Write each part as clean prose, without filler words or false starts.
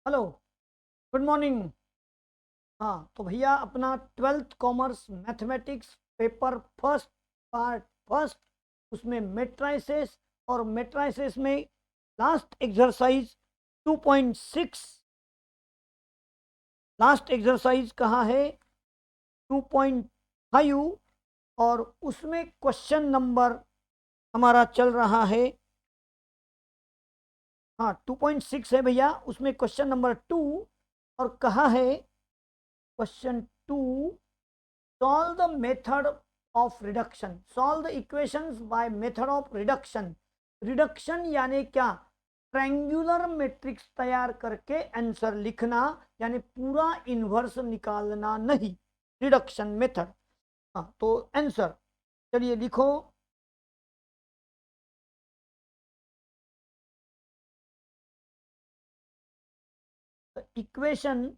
Hello. Good morning. हाँ तो भैया अपना 12th commerce mathematics paper first part first, उसमें मेट्राइसेस और मेट्राइसेस में लास्ट एक्सरसाइज 2.6। लास्ट एक्सरसाइज कहाँ है? 2.5। और उसमें क्वेश्चन नंबर हमारा चल रहा है, हाँ 2.6 है भैया। उसमें क्वेश्चन नंबर 2 और कहा है question 2, solve the method of reduction, solve the equations by method of reduction। Reduction यानी क्या? ट्रायंगुलर मैट्रिक्स तैयार करके आंसर लिखना, यानी पूरा इन्वर्स निकालना नहीं, रिडक्शन मेथड। हाँ तो आंसर चलिए लिखो। Equation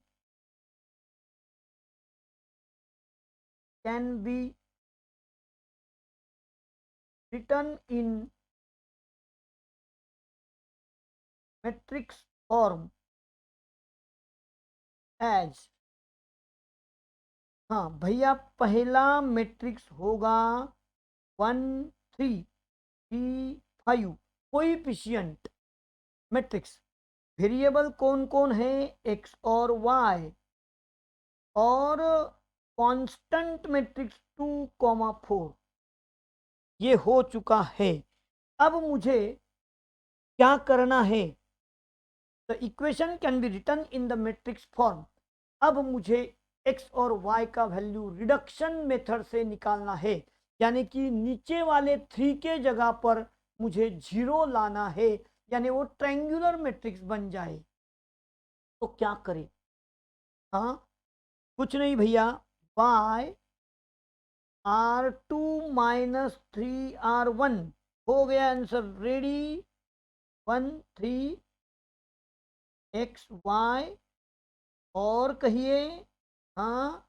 can be written in matrix form as, हाँ भैया पहला मैट्रिक्स होगा 1 3 5 कोइफिशिएंट मैट्रिक्स। वेरिएबल कौन कौन है? एक्स और वाई। और कांस्टेंट मैट्रिक्स 2, 4 ये हो चुका है। अब मुझे क्या करना है? The equation can be written in the matrix form. अब मुझे एक्स और वाई का वैल्यू रिडक्शन मेथड से निकालना है, यानी कि नीचे वाले 3 के जगह पर मुझे 0 लाना है, यानी वो ट्रायंगुलर मैट्रिक्स बन जाए। तो क्या करें? हाँ कुछ नहीं भैया, बाय R2 - 3 R1 हो गया आंसर रेडी। 1 3 x y और कहिए, हाँ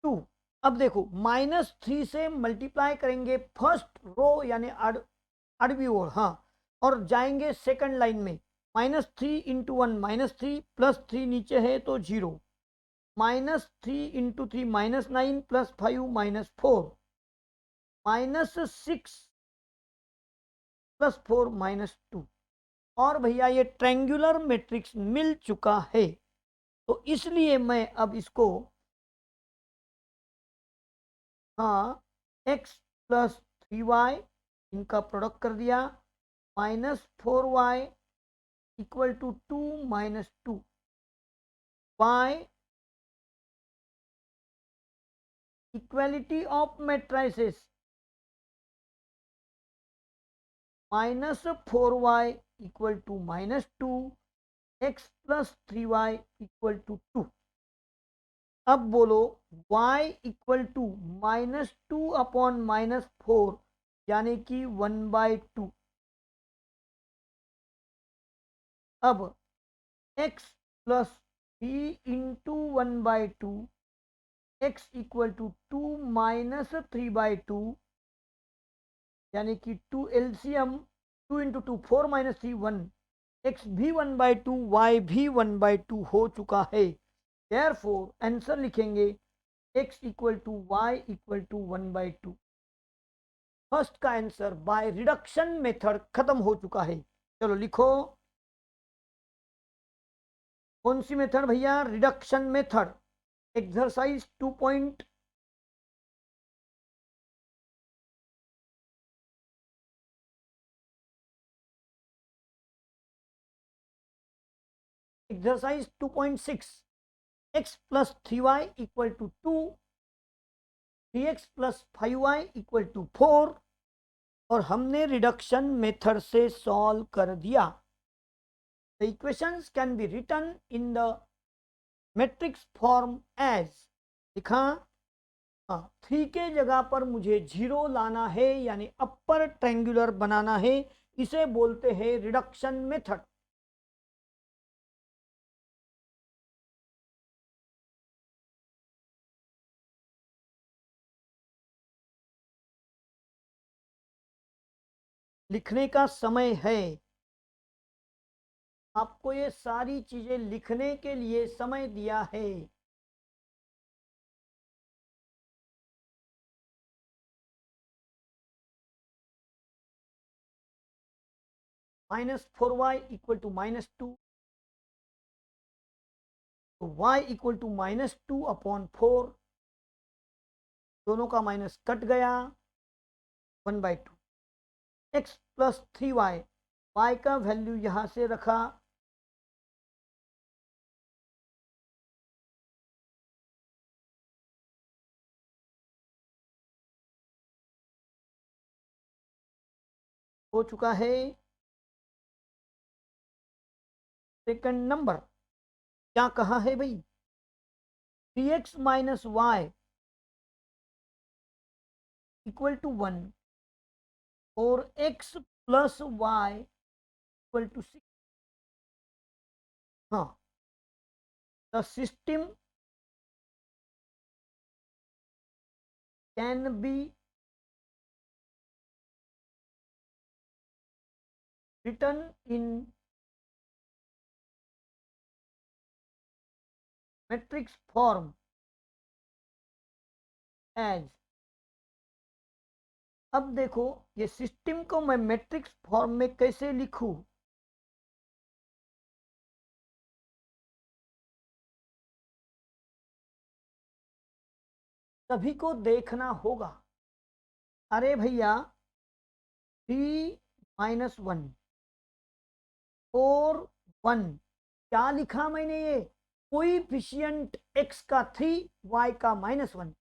2। अब देखो -3 से मल्टीप्लाई करेंगे फर्स्ट रो यानी अड़बी ओर, हाँ, और जाएंगे सेकंड लाइन में। -3 × 1 -3 +3 नीचे है तो 0, -3 × 3 -9 +5 -4, -6 +4 -2। और भैया ये ट्रायंगुलर मैट्रिक्स मिल चुका है, तो इसलिए मैं अब इसको, हाँ, x + 3y इनका प्रोडक्ट कर दिया, -4y = 2 -2, y equality of matrices -4y = -2, x + 3y = 2। अब बोलो y = -2/-4 यानी कि 1/2। अब x + 3 × 1/2, x = 2 - 3/2, यानी कि 2 एलसीएम, 2 × 2 4 - 3 1, x भी 1/2 y भी 1/2 हो चुका है। देयरफॉर आंसर लिखेंगे x = y = 1/2। फर्स्ट का आंसर बाय रिडक्शन मेथड खत्म हो चुका है। चलो लिखो, कौन सी मेथड भैया? Reduction method. Exercise 2 exercise 2.6, x + 3y = 2, 3x + 5y = 4, और हमने रिडक्शन मेथड से सॉल्व कर दिया। The equations can be written in the matrix form as, लिखा, हाँ 3 के जगह पर मुझे 0 लाना है, यानी अपर ट्रायंगुलर बनाना है, इसे बोलते हैं रिडक्शन मेथड। लिखने का समय है। आपको ये सारी चीजें लिखने के लिए समय दिया है। -4y इक्वल टू -2, तो y इक्वल टू -2/4, दोनों का माइनस कट गया, 1/2। x प्लस 3y, y का वैल्यू यहां से रखा, हो चुका है। सेकंड नंबर क्या कहा है भाई, 3x minus Y equal to 1 और x plus Y equal to 6। हाँ, the system can be written in matrix form as। अब देखो ये सिस्टम को मैं मैट्रिक्स फॉर्म में कैसे लिखूं। सभी को देखना होगा। अरे भैया 3 - 1 और 1, क्या लिखा मैंने ये, कोइफिशिएंट x का 3, y का -1।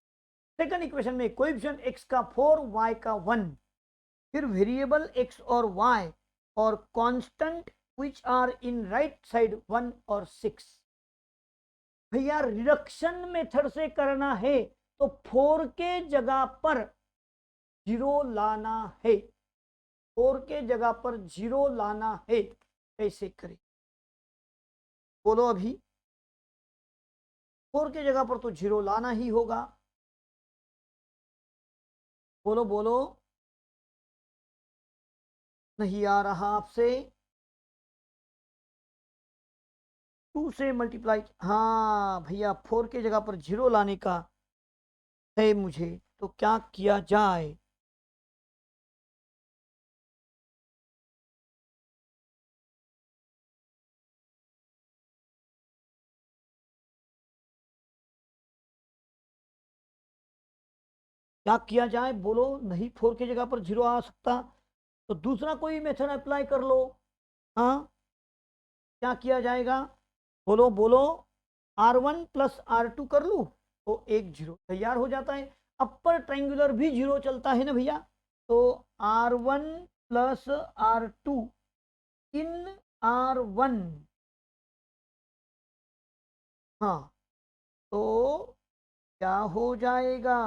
सेकंड इक्वेशन में कोइफिशिएंट x का 4, y का 1, फिर वेरिएबल x और y और constant which are in right side 1 और 6। भैया रिडक्शन मेथड से करना है तो 4 के जगह पर 0 लाना है, 4 के जगह पर 0 लाना है। कैसे करें बोलो, अभी 4 के जगह पर तो 0 लाना ही होगा। बोलो बोलो, नहीं आ रहा आपसे। 2 से मल्टीप्लाई, हाँ भैया 4 के जगह पर 0 लाने का है मुझे, तो क्या किया जाए। क्या किया जाए बोलो, नहीं 4 की जगह पर 0 आ सकता, तो दूसरा कोई मेथड अप्लाई कर लो। हाँ, क्या किया जाएगा बोलो बोलो। R1 प्लस R2 कर लूँ तो एक 0 तैयार हो जाता है। अपर ट्रायंगुलर भी 0 चलता है ना भैया, तो R1 प्लस R2 इन R1। हाँ, तो क्या हो जाएगा,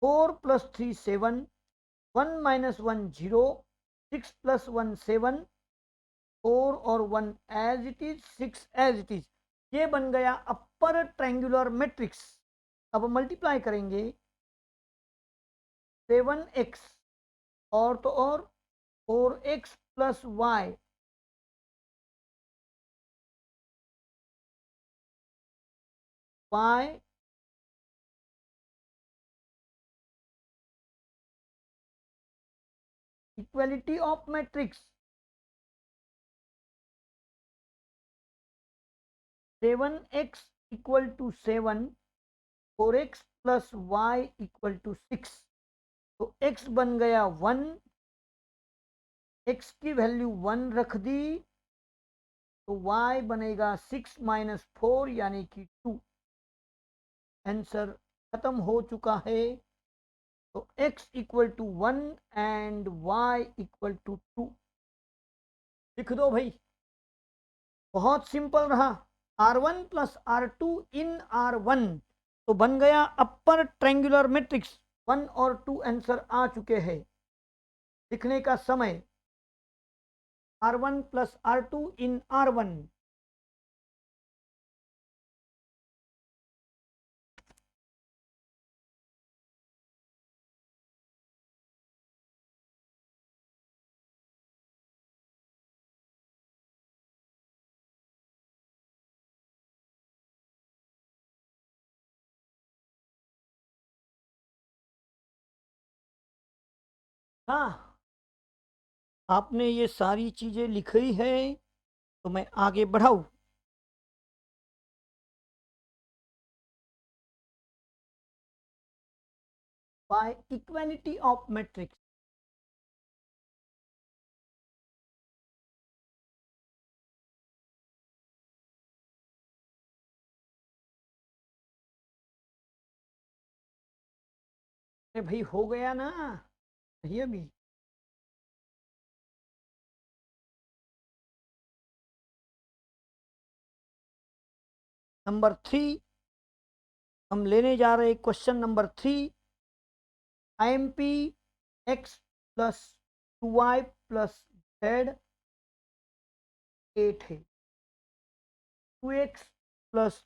4 + 3 7, 1 - 1 0, 6 + 1 7, 4 और 1 as it is, 6 as it is. ये बन गया अपर ट्रायंगुलर मैट्रिक्स। अब मल्टीप्लाई करेंगे, 7x और तो और 4x plus y, y equality of matrix, 7x equal to 7, 4x plus Y equal to 6। तो x बन गया 1, x की वैल्यू 1 रख दी, तो y बनेगा 6 - 4 यानी कि 2। आंसर खत्म हो चुका है। तो x equal to 1 and y equal to 2 लिख दो भाई। बहुत सिंपल रहा। R1 प्लस R2 इन R1, तो बन गया अपर ट्रायंगुलर मैट्रिक्स। 1 और 2 आंसर आ चुके हैं। लिखने का समय, R1 प्लस R2 इन R1। हाँ, आपने ये सारी चीजें लिखी है तो मैं आगे बढ़ाऊं। By equality of matrix. अरे भाई हो गया ना भैया भी। नंबर 3 हम लेने जा रहे question number 3। IMP x plus 2y plus Z 8 है। 2x plus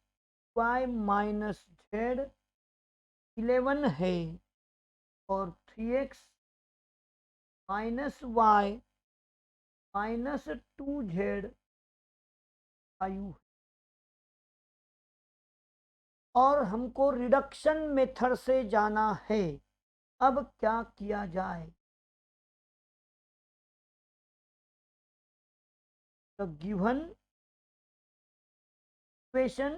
Y minus Z 11 है। और 3x minus Y minus 2z 5। और हमको रिडक्शन मेथड से जाना है। अब क्या किया जाए? The given equation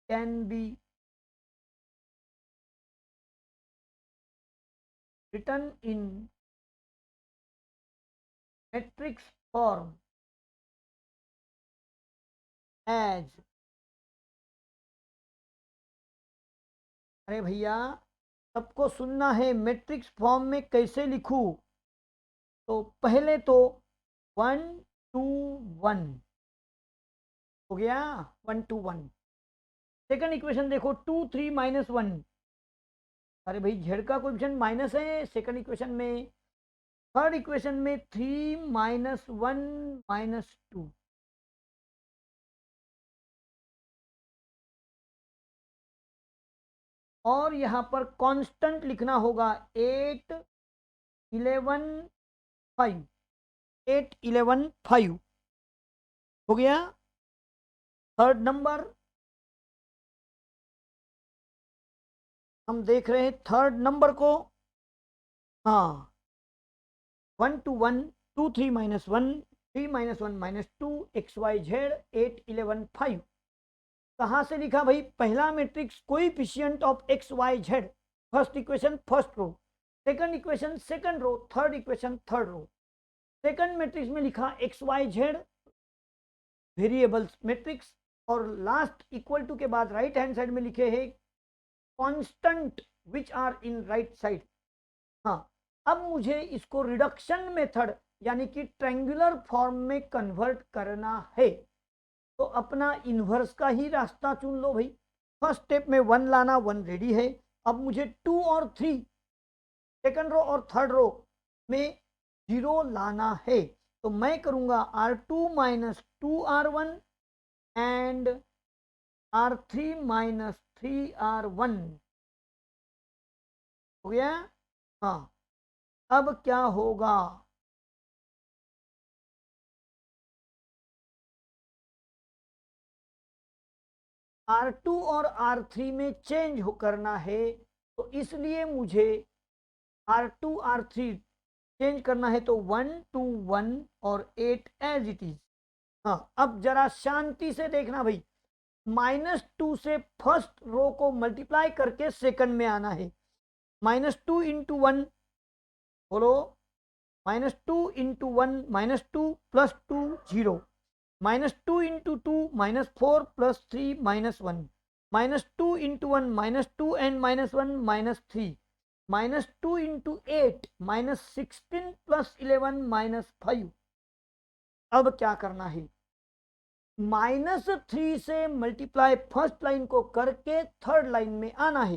can be written in matrix form as। अरे भैया सबको सुनना है, मैट्रिक्स फॉर्म में कैसे लिखूं? तो पहले तो 1 2 1 हो गया। 1 2 1। सेकंड इक्वेशन देखो 2 3 - 1। अरे भाई जेड का कोएफिशिएंट माइनस है सेकंड इक्वेशन में। थर्ड इक्वेशन में 3 - 1 - 2। और यहाँ पर कांस्टेंट लिखना होगा 8 11 5। 8 11 5 हो गया। थर्ड नंबर हम देख रहे हैं थर्ड नंबर को। हाँ, 1 2 1 2 3 - 1 3 - 1 - 2 XYZ 8 11 5। कहाँ से लिखा भाई? पहला matrix coefficient of XYZ, first equation first row, second equation second row, third equation third row. Second matrix में लिखा XYZ वेरिएबल्स मैट्रिक्स। और लास्ट इक्वल टू के बाद राइट हैंड साइड में लिखे हैं constant which are in right side. हाँ, अब मुझे इसको रिडक्शन मेथड यानी कि ट्रायंगुलर फॉर्म में कन्वर्ट करना है। तो अपना इन्वर्स का ही रास्ता चुन लो भाई। फर्स्ट स्टेप में 1 लाना, 1 रेडी है। अब मुझे 2 और 3 सेकंड रो और थर्ड रो में 0 लाना है। तो मैं करूंगा R2 - 2R1 and R3 - 3R1। हो गया। हाँ, अब क्या होगा? R2 और R3 में चेंज करना है। तो इसलिए मुझे R2 R3 चेंज करना है। तो 1 2 1 और 8 एज इट इज। हाँ, अब जरा शांति से देखना भाई। -2 से फर्स्ट रो को मल्टीप्लाई करके सेकंड में आना है। -2 × 1 बोलो। -2 × 1 -2 +2 0। -2 × 2 -4 +3 -1। -2 × 1 -2 and -1 -3। -2 × 8 -16 +11 -5। अब क्या करना है? -3 से मल्टीप्लाई फर्स्ट लाइन को करके थर्ड लाइन में आना है।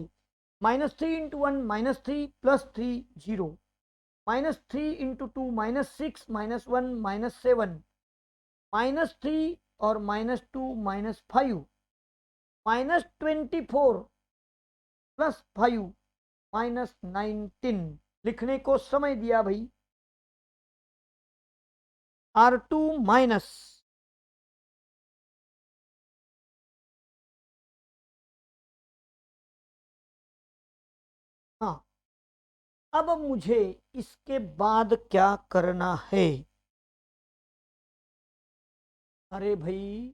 -3 × 1 -3 +3 0। -3 × 2 -6 -1 -7। -3 और -2 -5। -24 +5 -19। लिखने को समय दिया भाई। R2 minus. हाँ, अब मुझे इसके बाद क्या करना है? अरे भाई,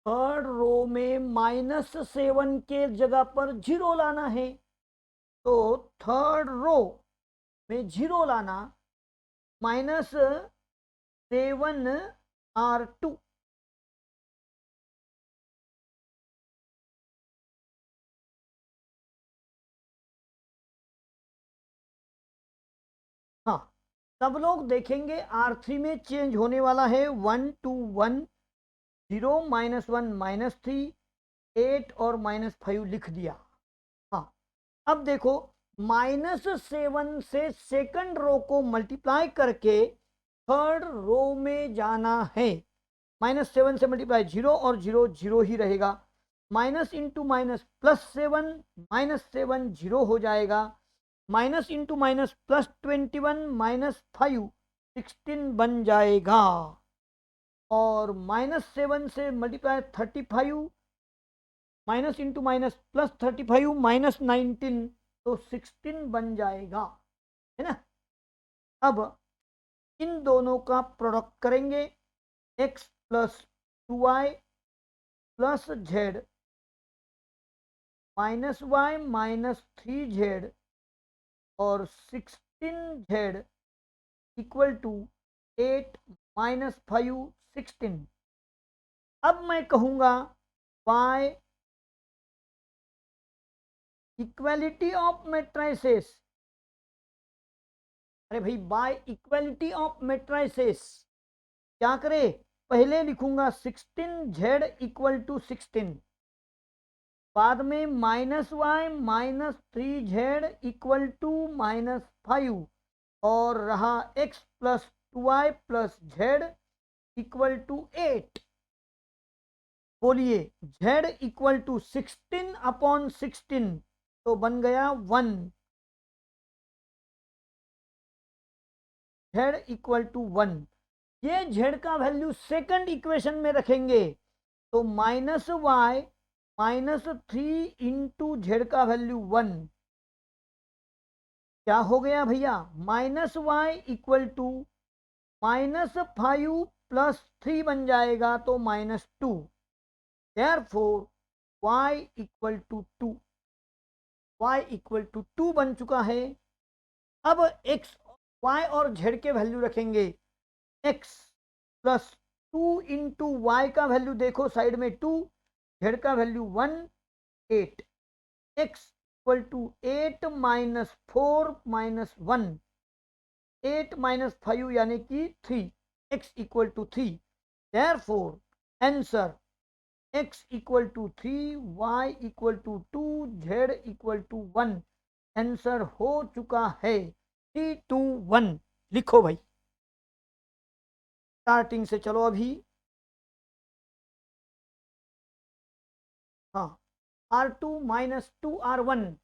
थर्ड रो में -7 के जगह पर 0 लाना है। तो थर्ड रो में 0 लाना, -7R2। हाँ, सब लोग देखेंगे R3 में चेंज होने वाला है 1 to 1, 0 -1 -3, 8 और -5 लिख दिया। हाँ, अब देखो, -7 से सेकंड रो को मल्टीप्लाई करके थर्ड रो में जाना है। -7 से मल्टीप्लाई 0 और 0 0 ही रहेगा। माइनस इंटू माइनस +7, -7 0 हो जाएगा। माइनस इंटू माइनस +21 -5 16 बन जाएगा। और -7 से मल्टीप्लाई 35, माइनस इंटू माइनस +35 -19, तो 16 बन जाएगा, है ना। अब इन दोनों का प्रोडक्ट करेंगे, x plus 2y plus z -y -3z और 16z इक्वल टू 8 -5 16। अब मैं कहूँगा y इक्वलिटी ऑफ मैट्रिसेस। अरे भाई, बाय इक्वलिटी ऑफ मैट्रिसेस क्या करे, पहले लिखूंगा 16z इक्वल टू 16, बाद में -y -3z इक्वल टू -5, और रहा x plus 2y plus z equal to 8। बोलिए, z इक्वल टू 16/16, तो बन गया 1। z equal to 1। ये z का वैल्यू सेकंड इक्वेशन में रखेंगे, तो -y -3 इंटू z का वैल्यू 1 क्या हो गया भैया, -y इक्वल टू -5 प्लस 3 बन जाएगा, तो -2। Therefore y equal to 2, y equal to 2 बन चुका है। अब x, y और z के वैल्यू रखेंगे। x प्लस 2 इंटू वाई का वैल्यू देखो साइड में 2, z का वैल्यू 1 8, x इक्वल टू 8 -4 -1, 8 -5 यानी कि 3, x equal to 3। Therefore answer x equal to 3, y equal to 2, z equal to 1। Answer हो चुका है 3 2 1। लिखो भाई, स्टार्टिंग से चलो अभी। हाँ, R2 -2R1।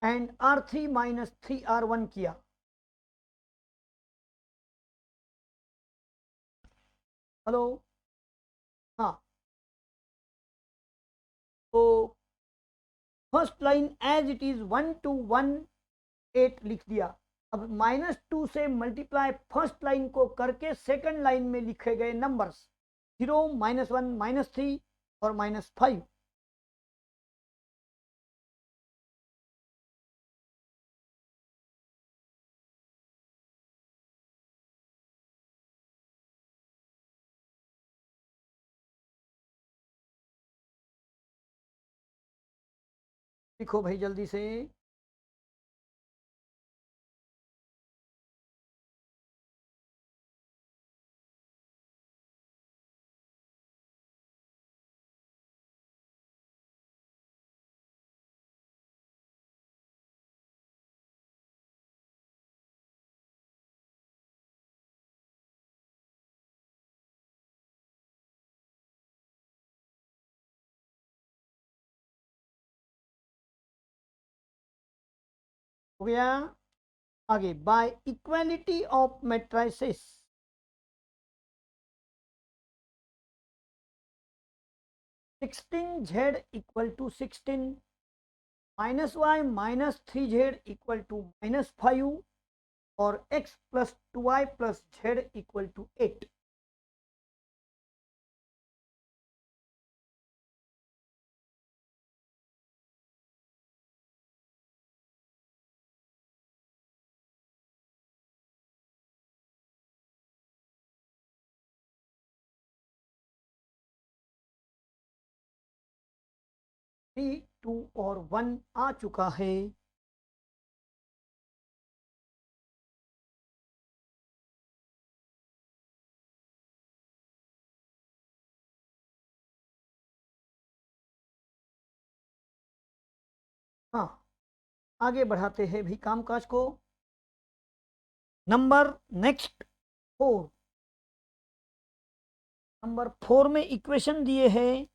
And R3 -3R1 किया। हेलो। हाँ, तो first line as it is 1 to 1 8 लिख दिया। अब -2 से मल्टीप्लाई फर्स्ट लाइन को करके सेकंड लाइन में लिखे गए नंबर्स 0 -1 -3 और -5। लिखो भाई जल्दी से। हो गया। आगे, by equality of matrices, 16z equal to 16, -y -3z equal to -5 और x plus 2y plus z equal to 8। Three, 2 और 1 आ चुका है। हाँ, आगे बढ़ाते हैं भी कामकाज को। नंबर नेक्स्ट 4, नंबर 4 में इक्वेशन दिए हैं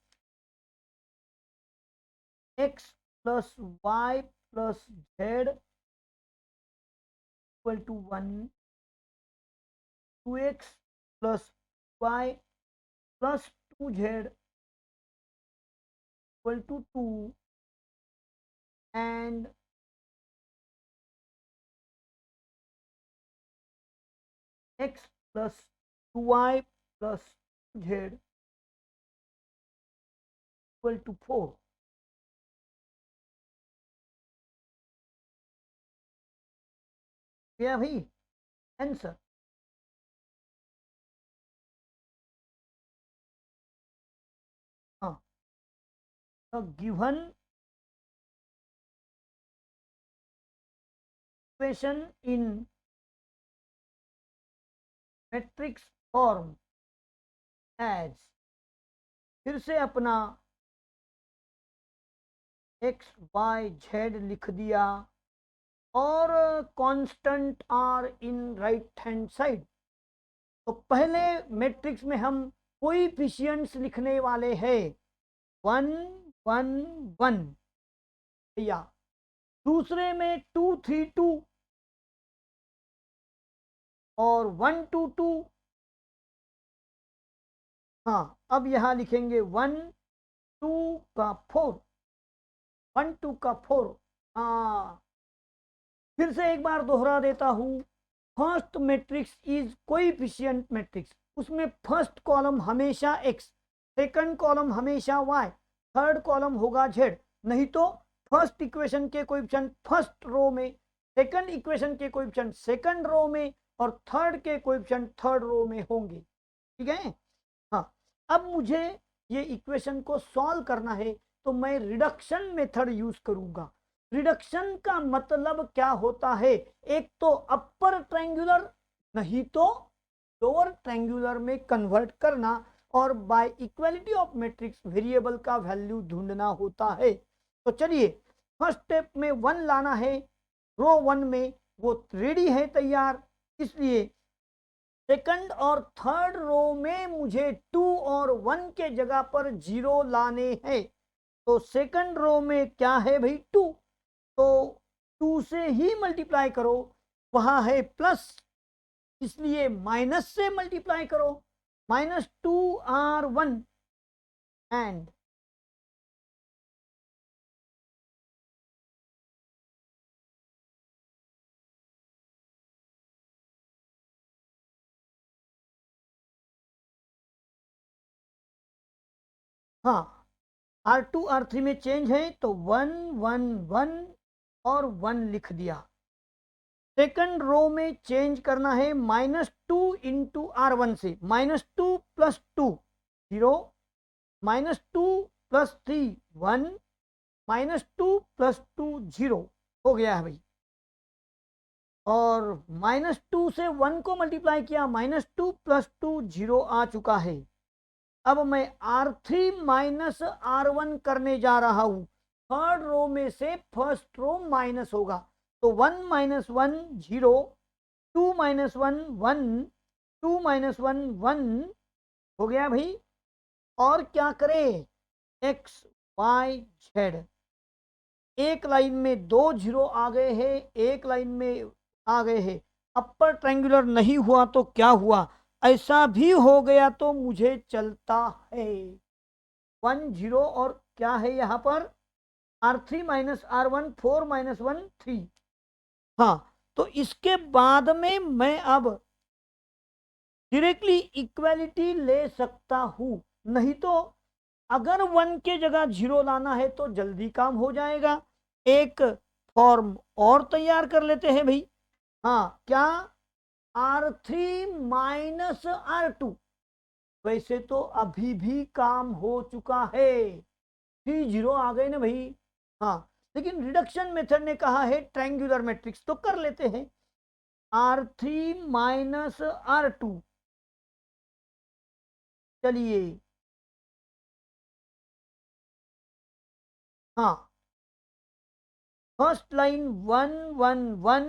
x plus y plus z equal to 1, 2x plus y plus 2z equal to 2 and x plus 2y plus z equal to 4। क्या भाई आंसर? हाँ, तो given equation in matrix form as, फिर से अपना एक्स वाई जेड लिख दिया और constant are in right hand side. तो पहले मैट्रिक्स में हम कोएफिशिएंट्स लिखने वाले हैं 1 1 1 भैया, दूसरे में 2 3 2 और 1 2 2। हाँ, अब यहां लिखेंगे 1 2 का 4, 1 2 का 4। हाँ, फिर से एक बार दोहरा देता हूं, first matrix is coefficient matrix, उसमें फर्स्ट कॉलम हमेशा x, सेकंड कॉलम हमेशा y, थर्ड कॉलम होगा z। नहीं तो फर्स्ट इक्वेशन के कोएफिशिएंट फर्स्ट रो में, सेकंड इक्वेशन के कोएफिशिएंट सेकंड रो में और थर्ड के कोएफिशिएंट थर्ड रो में होंगे। ठीक है। हाँ, अब मुझे ये इक्वेशन को सॉल्व करना है तो मैं रिडक्शन मेथड यूज करूंगा। रिडक्शन का मतलब क्या होता है? एक तो अपर ट्रायंगुलर, नहीं तो लोअर ट्रायंगुलर में कन्वर्ट करना और bye equality of matrix variable का वैल्यू ढूंढना होता है। तो चलिए, फर्स्ट स्टेप में 1 लाना है रो 1 में, वो रेडी है तैयार। इसलिए सेकंड और थर्ड रो में मुझे 2 और 1 के जगह पर 0 लाने हैं। तो सेकंड रो में क्या है भाई 2, तो 2 से ही मल्टीप्लाई करो, वहां है प्लस, इसलिए माइनस से मल्टीप्लाई करो, -2r1 एंड हाँ, R2 R3 में चेंज है तो 1 1 1 और 1 लिख दिया। सेकंड रो में चेंज करना है -2 इंटू R1 से, -2 प्लस 2 0, -2 प्लस 3 1, -2 प्लस 2 0 हो गया है भाई। और -2 से 1 को मल्टीप्लाई किया, -2 प्लस 2 0 आ चुका है। अब मैं R3 माइनस R1 करने जा रहा हूं, थर्ड रो में से फर्स्ट रो माइनस होगा, तो 1 - 1 0, 2 - 1 1, 2 - 1 1 हो गया भाई। और क्या करें, एक्स वाई जेड, एक लाइन में 2 जीरो आ गए हैं, एक लाइन में आ गए हैं, अपर ट्रायंगुलर नहीं हुआ तो क्या हुआ, ऐसा भी हो गया तो मुझे चलता है। 1 जीरो और क्या है यहाँ पर, R3 माइनस R1, 4 माइनस 1 3। हाँ, तो इसके बाद में मैं अब डायरेक्टली इक्वालिटी ले सकता हूं, नहीं तो अगर 1 के जगह 0 लाना है तो जल्दी काम हो जाएगा। एक फॉर्म और तैयार कर लेते हैं भाई। हाँ, क्या, R3 माइनस R2, वैसे तो अभी भी काम हो चुका है, 3 जीरो आ गए ना भाई। हाँ, लेकिन रिडक्शन मेथड ने कहा है ट्रायंगुलर मैट्रिक्स, तो कर लेते हैं। R3 माइनस R2, चलिए, हाँ, first line 1 1 1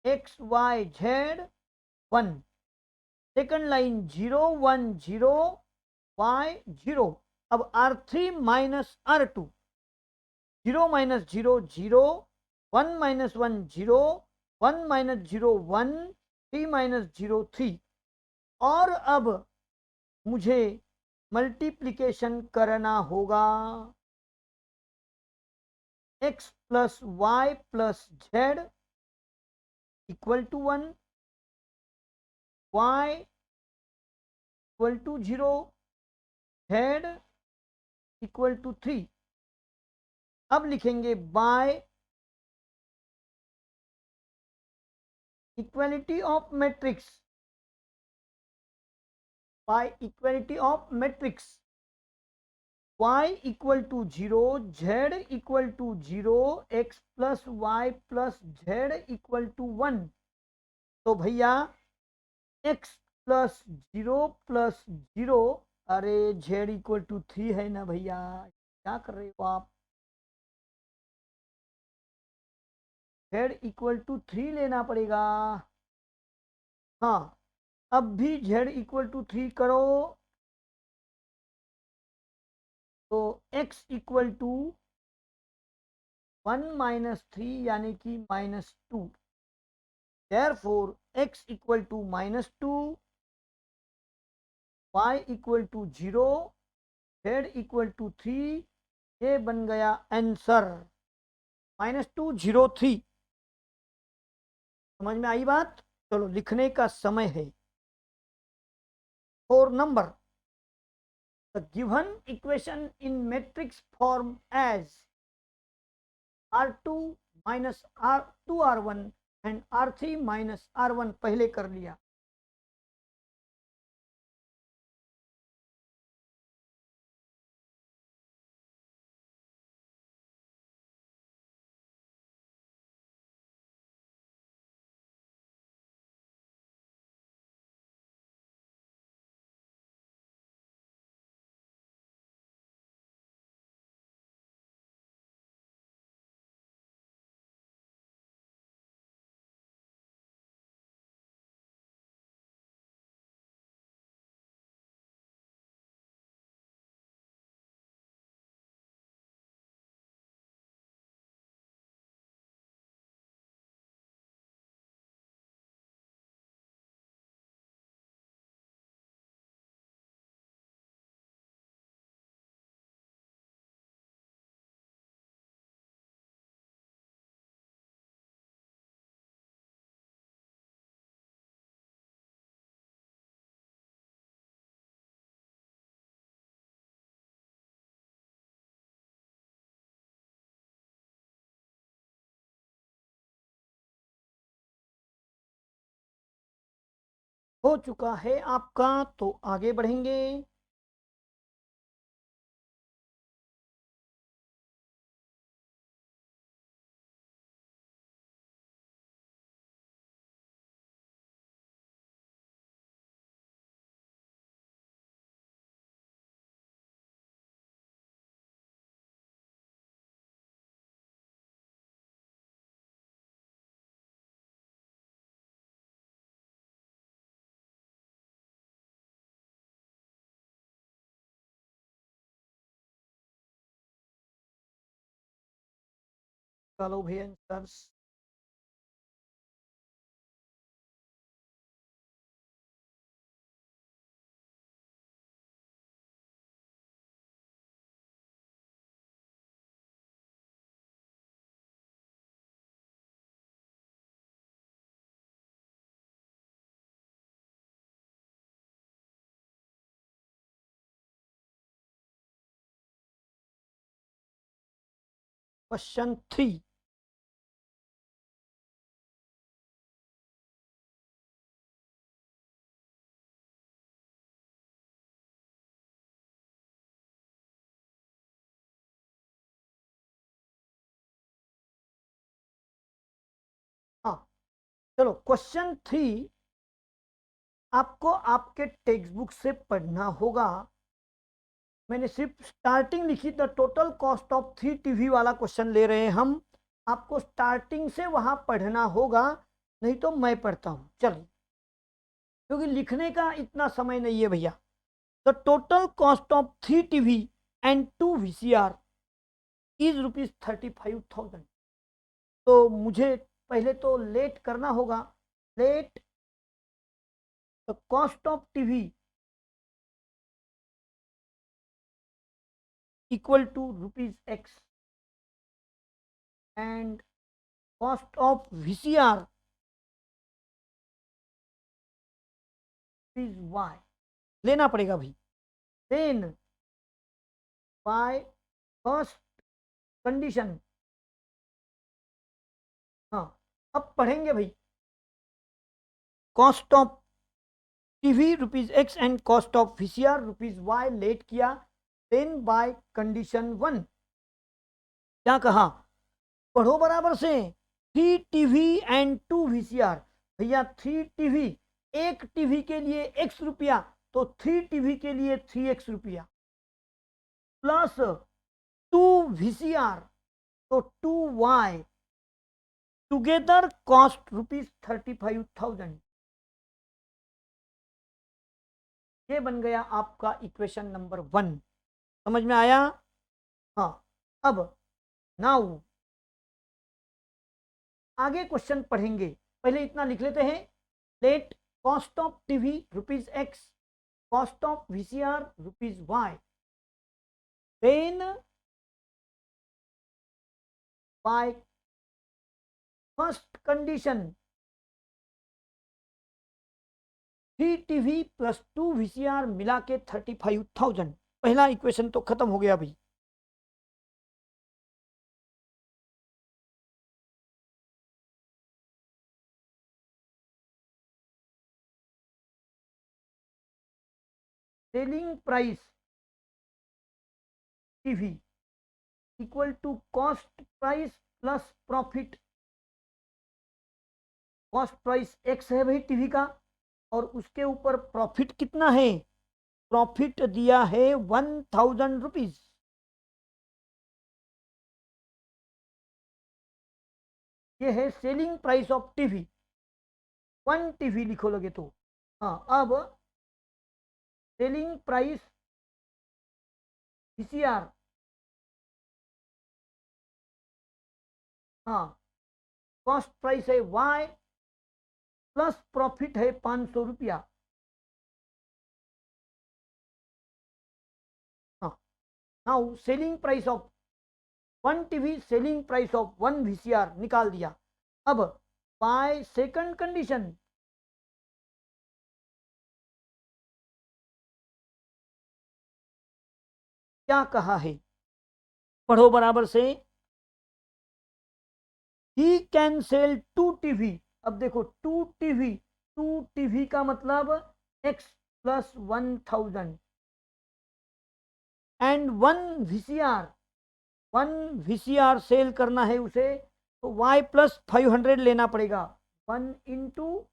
x y z 1, second line 0 1 0 y 0। अब R3 minus R2, 0 minus 0 0, 1 minus 1 0, 1 minus 0 1, 3 minus 0 3। और अब मुझे मल्टीप्लिकेशन करना होगा, x plus y plus z equal to 1, y equal to 0, z equal to 3। अब लिखेंगे by equality of matrix, by equality of matrix, y equal to 0, z equal to 0, x plus y plus z equal to 1। तो भैया x plus 0 plus 0, अरे z equal to 3 है ना भैया, क्या कर रहे हो आप, z इक्वल टू 3 लेना पड़ेगा। हाँ, अब भी z इक्वल टू 3 करो, तो x इक्वल टू 1 माइनस 3 यानी कि -2, therefore x equal to -2, y equal to 0, z equal to 3। ये बन गया आंसर, -203। समझ में आई बात। चलो लिखने का समय है। 4 number, the given equation in matrix form as R2 minus R2 R1 and R3 minus R1 पहले कर लिया। हो चुका है आपका, तो आगे बढ़ेंगे। चलो भैया आंसर्स। क्वेश्चन 3। हाँ, चलो क्वेश्चन 3 आपको आपके टेक्स्ट बुक से पढ़ना होगा। मैंने सिर्फ स्टार्टिंग लिखी, the total cost of 3 TV वाला क्वेश्चन ले रहे हैं हम। आपको स्टार्टिंग से वहां पढ़ना होगा, नहीं तो मैं पढ़ता हूं। चलिए, क्योंकि लिखने का इतना समय नहीं है भैया। The total cost of 3 TV and 2 VCR is ₹35,000। तो मुझे पहले तो लेट करना होगा। Let the cost of TV equal to ₹X and cost of VCR is Y। लेना पड़ेगा भाई। then by first condition, हाँ अब पढ़ेंगे भाई। Cost of TV ₹X and cost of VCR ₹Y let किया। देन बाय कंडीशन 1 क्या कहा, पढ़ो बराबर से। 3 टीवी एंड 2 VCR। भैया 3 टीवी, एक टीवी के लिए X रुपया, तो 3 टीवी के लिए 3X रुपया, प्लस 2 VCR तो 2Y, टुगेदर कॉस्ट ₹35,000। ये बन गया आपका इक्वेशन नंबर 1। समझ में आया? हाँ, अब नाउ आगे क्वेश्चन पढ़ेंगे। पहले इतना लिख लेते हैं। Let cost of TV ₹X, cost of VCR ₹Y, then by first condition 3 TV plus 2 VCR मिला के 35,000। पहला इक्वेशन तो खत्म हो गया भाई। Selling price TV equal to cost price plus profit. Cost price X है भाई टीवी का, और उसके ऊपर प्रॉफिट कितना है, प्रॉफिट दिया है ₹1,000। ये है selling price of TV. 1 TV लिखो लगे तो। हाँ, अब सेलिंग प्राइस VCR, हाँ कॉस्ट प्राइस है Y प्लस प्रॉफिट है ₹500। हाँ, now selling price of 1 TV, selling price of 1 VCR निकाल दिया। अब बाय सेकंड कंडीशन क्या कहा है, पढ़ो बराबर से। He can sell 2 TV. अब देखो 2 टीवी, 2 टीवी का मतलब X plus 1,000 and 1 VCR, 1 VCR sell करना है उसे, तो Y प्लस 500 लेना पड़ेगा। 1 इंटू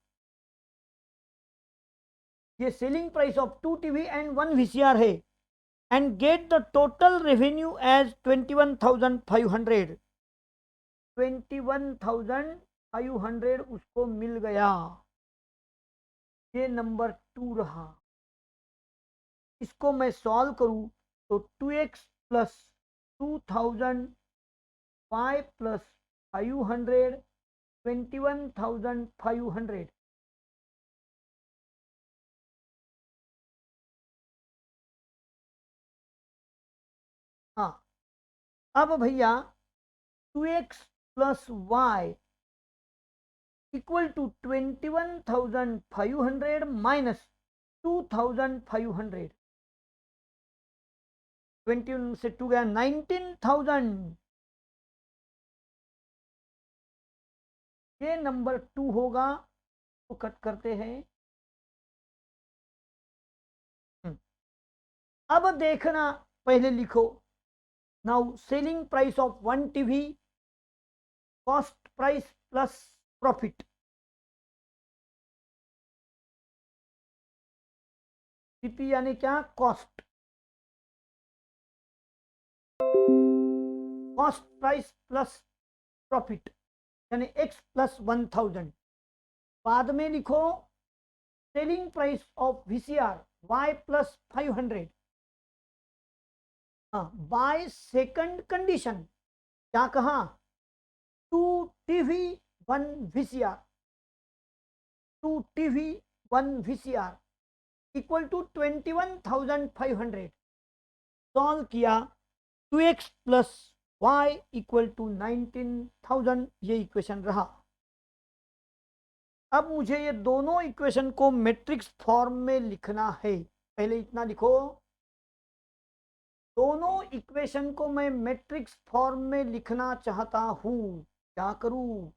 ये selling price of 2 TV and 1 VCR है, and get the total revenue as 21,500। 21,500 उसको मिल गया। ये नंबर 2 रहा। इसको मैं सॉल्व करूं तो 2X प्लस 2,000 Y प्लस 500, 21,500। हाँ, अब भैया 2x plus Y equal to 21,500 minus 2,500। 21 से 2 गया 19,000। ये नंबर 2 होगा तो कट करते हैं। अब देखना, पहले लिखो। Now selling price of one TV, cost price plus profit. CP यानी क्या? Cost. Cost price plus profit यानी x प्लस 1000। बाद में लिखो selling price of VCR y plus 500। हाँ, बाय सेकंड कंडीशन क्या कहा? 2 TV 1 VCR, 2 TV 1 VCR equal to 21,500। Solve किया, 2x plus Y equal to 19,000, ये इक्वेशन रहा। अब मुझे ये दोनों इक्वेशन को मैट्रिक्स फॉर्म में लिखना है। पहले इतना लिखो, दोनों इक्वेशन को मैं मैट्रिक्स फॉर्म में लिखना चाहता हूं। क्या करूं?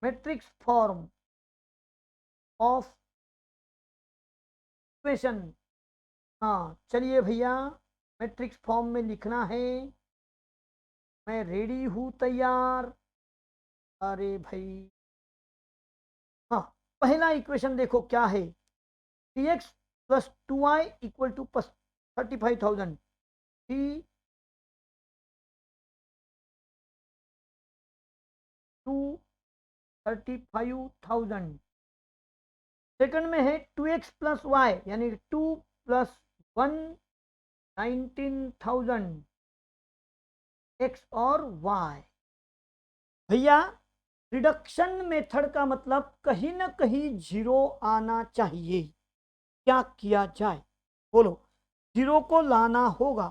Matrix form of equation. हाँ चलिए भैया, मैट्रिक्स फॉर्म में लिखना है। मैं रेडी हूं, तैयार। अरे भाई, हाँ, पहला इक्वेशन देखो क्या है। 3x plus 2y equal to 35,000। 35,000। Second में है 2x प्लस वाई यानी 2 प्लस 1 19,000 x और y। भैया, रिडक्शन मेथड का मतलब कहीं ना कहीं जीरो आना चाहिए। क्या किया जाए? बोलो। जीरो को लाना होगा,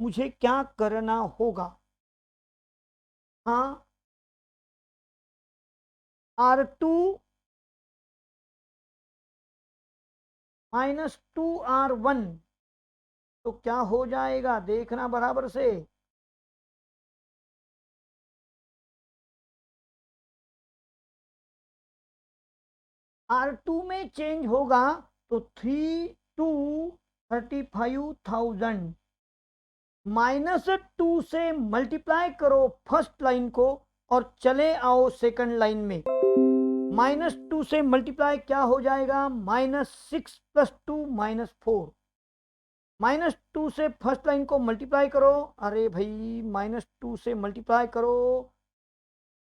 मुझे क्या करना होगा? हाँ, R2 माइनस 2R1 तो क्या हो जाएगा? देखना बराबर से। R2 में चेंज होगा तो 35,000 माइनस 2 से मल्टीप्लाई करो फर्स्ट लाइन को और चले आओ सेकंड लाइन में। -2 से मल्टीप्लाई क्या हो जाएगा? -6 प्लस 2 -4। -2 से फर्स्ट लाइन को मल्टीप्लाई करो। अरे भाई, -2 से मल्टीप्लाई करो,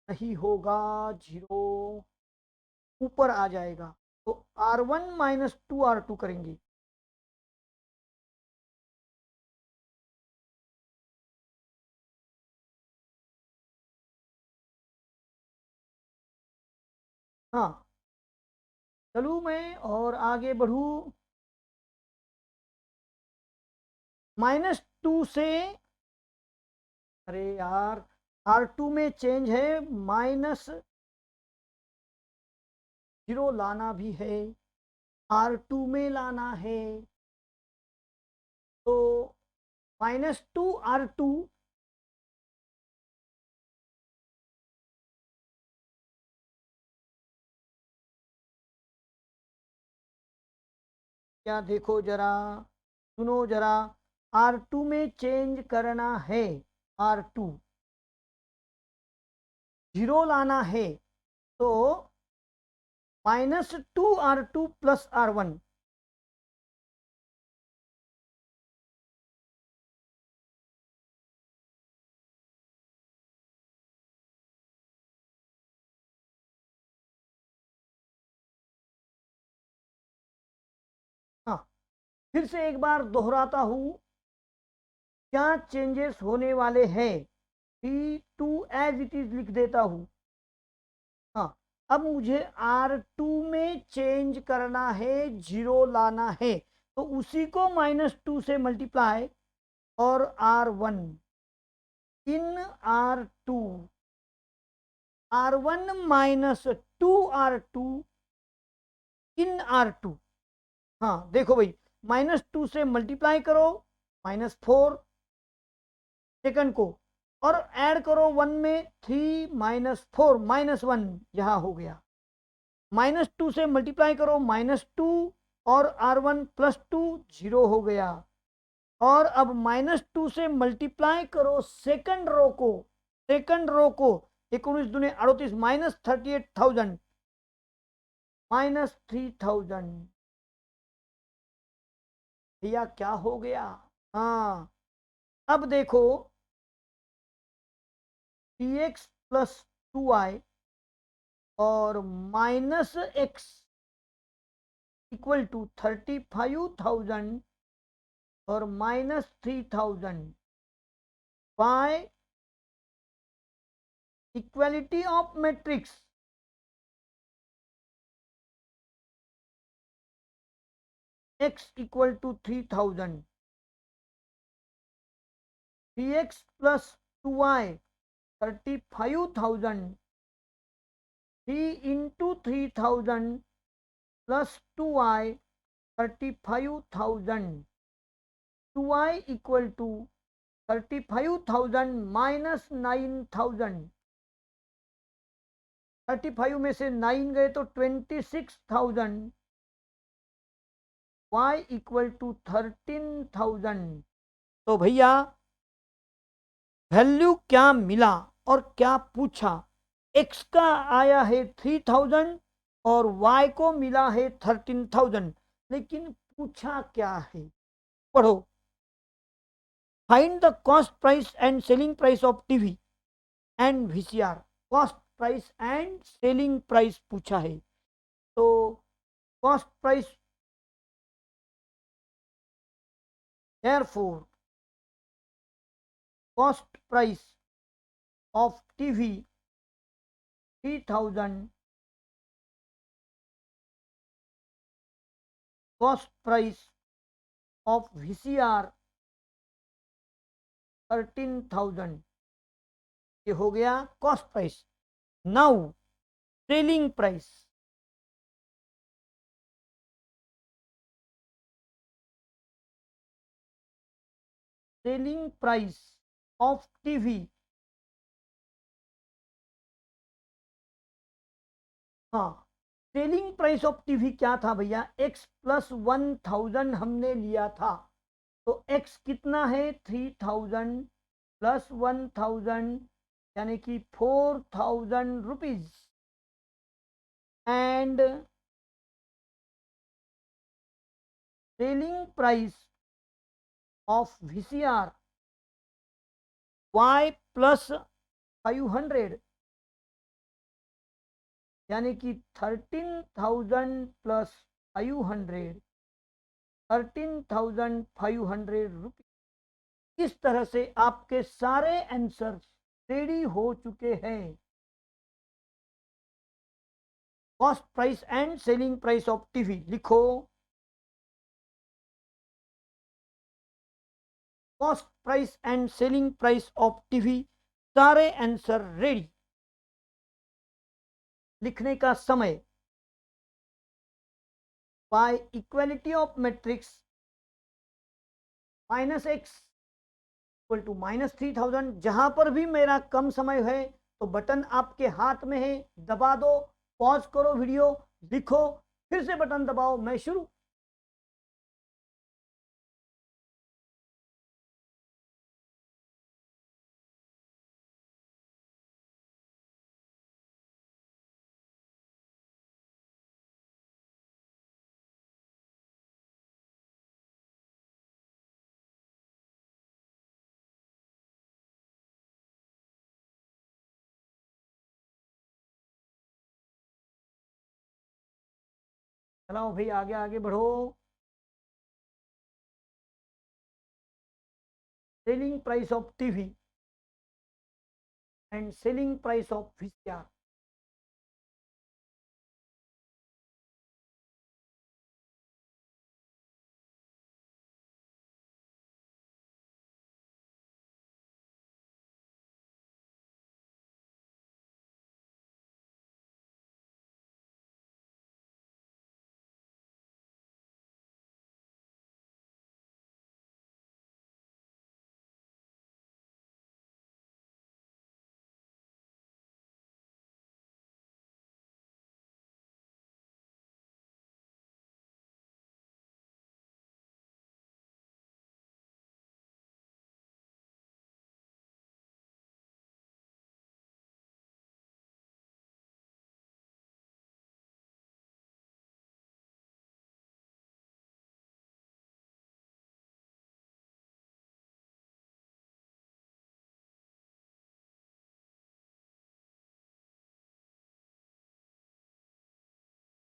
नहीं होगा, जीरो ऊपर आ जाएगा। तो R1 माइनस 2R2 करेंगे। हाँ, चलूँ मैं और आगे बढ़ूँ। -2 से, अरे यार, R2 में चेंज है, -0 लाना भी है, R2 में लाना है। तो -2R2 क्या? देखो जरा, सुनो जरा। R2 में चेंज करना है, R2 जीरो लाना है। तो -2R2 प्लस R1। हाँ, फिर से एक बार दोहराता हूं। क्या चेंजेस होने वाले हैं, T2 एज इट इज लिख देता हूं। हाँ, अब मुझे R2 में चेंज करना है, 0 लाना है, तो उसी को -2 से मल्टीप्लाई, और R1 इन R2, R1 -2R2 इन R2। हाँ देखो भाई, -2 से मल्टीप्लाई करो, -4 सेकंड को, और ऐड करो 1 में, 3 -4 -1 यहां हो गया। -2 से मल्टीप्लाई करो, -2, और R1 +2 0 हो गया। और अब -2 से मल्टीप्लाई करो सेकंड रो को, सेकंड रो को, 19 दूनी 38, -38,000, -3,000। भैया क्या हो गया? हाँ, अब देखो, px + 2y और -x = 35,000 और -3,000 bye equality of matrix, x = 3,000, px + 2y 35,000, 3 into 3,000 plus 2y 35,000, 2y = 35,000 minus 9,000, 35 में से 9 गए तो 26,000, y = 13,000। तो भैया वैल्यू क्या मिला और क्या पूछा? x का आया है 3,000 और y को मिला है 13,000, लेकिन पूछा क्या है? पढ़ो। Find the cost price and selling price of TV and VCR. Cost price and selling price पूछा है, तो cost price, therefore cost price of TV 3,000, cost price of VCR 13,000। ये हो गया cost price. Now selling price, selling price of TV, हाँ, selling price of TV क्या था भैया? x + 1,000 हमने लिया था, तो x कितना है? 3,000 + 1,000 यानी कि 4,000 rupees, and selling price of VCR y + 500 यानी कि 13,000 + 500, 13,500 रुपीज। इस तरह से आपके सारे आंसर रेडी हो चुके हैं। Cost price and selling price of TV लिखो। Cost price and selling price of TV, सारे आंसर रेडी। लिखने का समय, by equality of matrix -x = -3,000। जहां पर भी मेरा कम समय है तो बटन आपके हाथ में है, दबा दो, पॉज करो वीडियो, लिखो, फिर से बटन दबाओ, मैं शुरू। चलाओ भाई, आगे आगे बढ़ो। selling price of TV and selling price of VCR.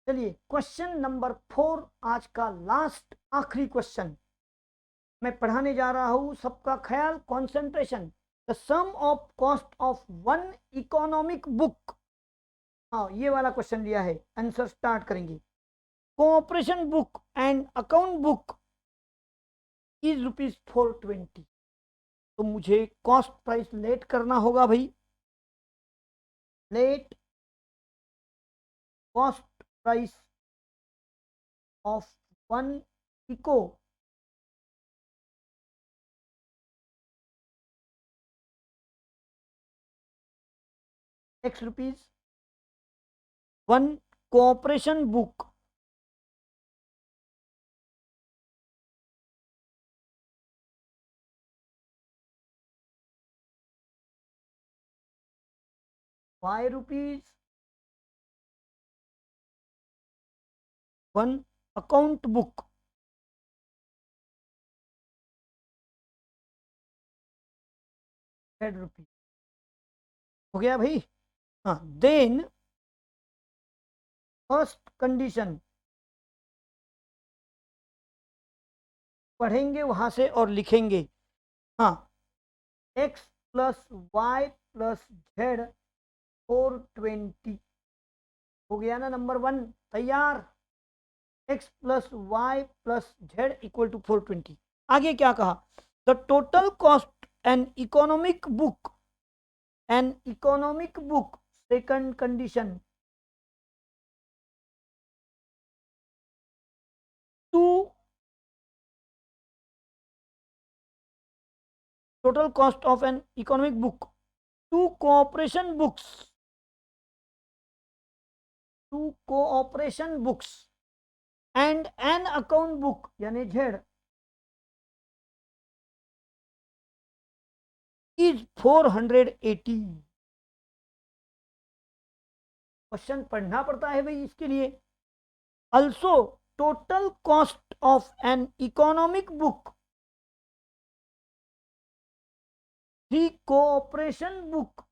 चलिए क्वेश्चन नंबर 4, आज का लास्ट आखिरी क्वेश्चन मैं पढ़ाने जा रहा हूं। सबका ख्याल, concentration. The sum of cost of one economic book. हाँ, ये वाला क्वेश्चन लिया है। आंसर स्टार्ट करेंगे। Cooperation book and account book is ₹420। तो मुझे कॉस्ट प्राइस लेट करना होगा भाई। Let cost price of one eco ₹X, one cooperation book ₹5, one account book ₹100 हो गया भाई। हाँ, देन फर्स्ट कंडीशन पढ़ेंगे वहां से और लिखेंगे। हाँ, x plus y plus z 420 हो गया ना। नंबर 1 तैयार। x plus y plus z equal to 420। आगे क्या कहा? The total cost an economic book second condition to total cost of an economic book, two cooperation books and an account book यानी Z is 480। Question पढ़ना पड़ता है भाई इसके लिए। also total cost of an economic book, 3 cooperation book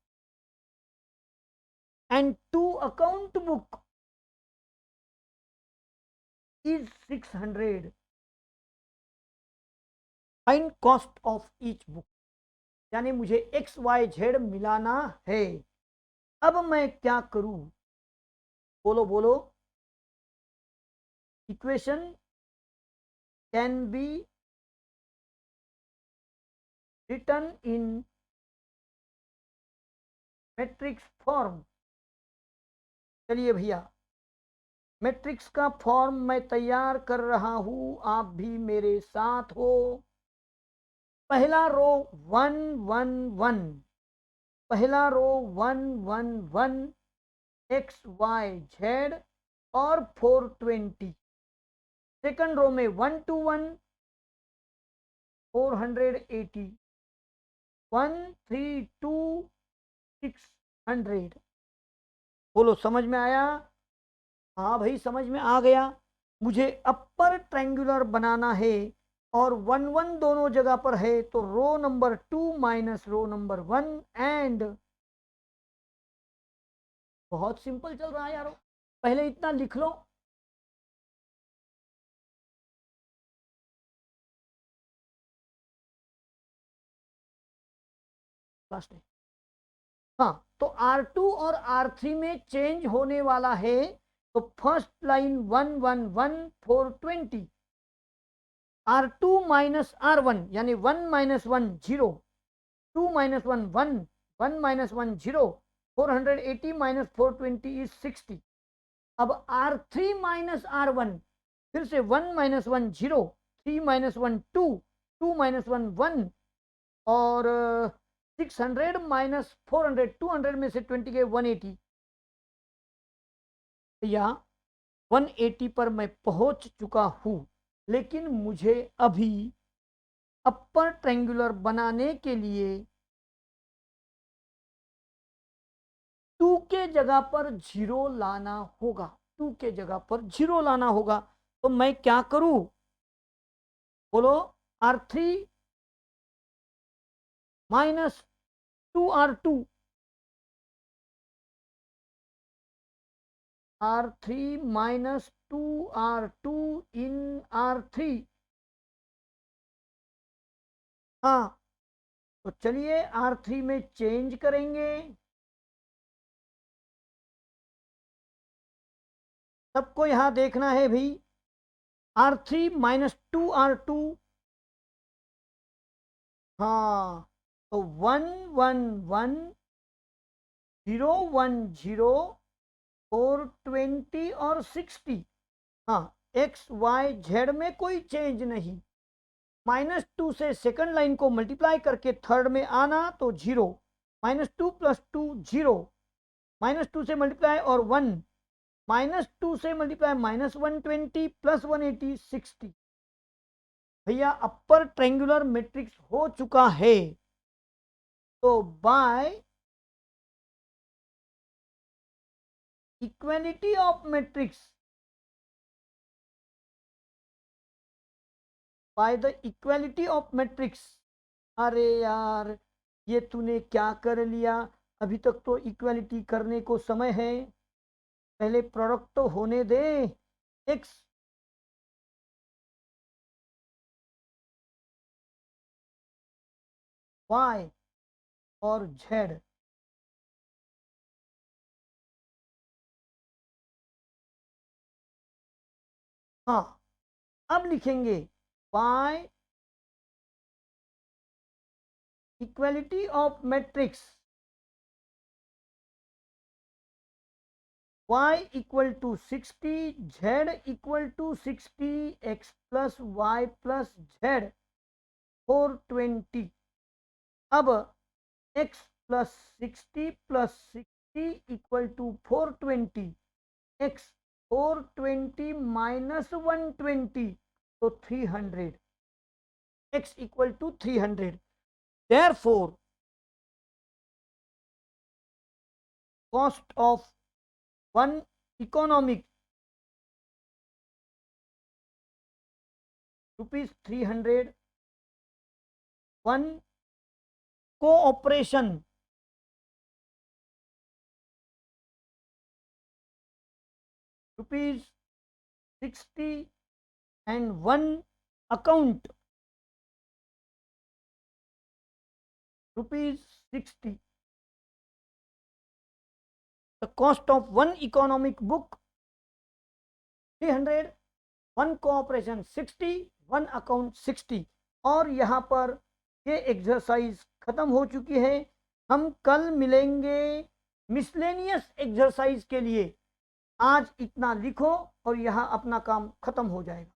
and 2 account book is 600। Find cost of each book, यानी मुझे x y Z मिलाना है। अब मैं क्या करूं? बोलो बोलो। Equation can be written in matrix form. चलिए भैया, मैट्रिक्स का फॉर्म मैं तैयार कर रहा हूं, आप भी मेरे साथ हो। पहला रो 1 1 1, पहला रो 1 1 1 एक्स वाई जेड और 420। सेकंड रो में 1 2 1 480, 1 3 2 600। बोलो समझ में आया? हाँ भाई समझ में आ गया। मुझे अपर ट्रायंगुलर बनाना है और 1 1 दोनों जगह पर है, तो row number 2 minus row number 1 and बहुत सिंपल चल रहा है यारो। पहले इतना लिख लो। लास्ट है। हाँ, तो R2 और R3 में चेंज होने वाला है। तो first line 111 420, R2 minus R1 यानी 1 minus 1 0, 2 minus 1 1, 1 minus 1 0, 480 minus 420 is 60। अब R3 माइनस R1 फिर से 1 माइनस 1 0, 3 माइनस 1 2, 2 माइनस 1 1, और 600 माइनस 400, 200 में से 20 गए 180, या 180 पर मैं पहुंच चुका हूं। लेकिन मुझे अभी अपर ट्रायंगुलर बनाने के लिए 2 के जगह पर 0 लाना होगा। 2 के जगह पर 0 लाना होगा। तो मैं क्या करूं, बोलो। R3 minus 2R2, R3 minus 2R2 इन R3। हाँ, तो चलिए R3 में चेंज करेंगे। सबको यहां देखना है भी। R3 माइनस 2R2, हाँ, तो 1 1 1 0 1 0 420 और 60। हाँ, एक्स वाई जेड में कोई चेंज नहीं। -2 से सेकंड लाइन को मल्टीप्लाई करके थर्ड में आना तो 0, -2 + 2 0, -2 से मल्टीप्लाई और 1, -2 से मल्टीप्लाई -120 + 180 60। भैया अपर ट्रायंगुलर मैट्रिक्स हो चुका है। तो bye equality of matrix, by the equality of matrix. अरे यार, ये तूने क्या कर लिया। अभी तक तो इक्वालिटी करने को समय है, पहले प्रोडक्ट तो होने दे। एक्स वाई और जेड। हाँ, अब लिखेंगे by equality of matrix, y equal to 60, z equal to 60, x plus y plus z 420। अब x plus 60 plus 60 equal to 420, x 420 minus 120 तो 300, x equal to 300। Therefore, cost of one economic ₹300, one cooperation ₹60, and one account ₹60. The cost of one economic book 300, one cooperation 60, one account 60। और यहाँ पर ये exercise खत्म हो चुकी है। हम कल मिलेंगे मिसलेनियस एक्सरसाइज के लिए। आज इतना लिखो और यहाँ अपना काम खत्म हो जाएगा।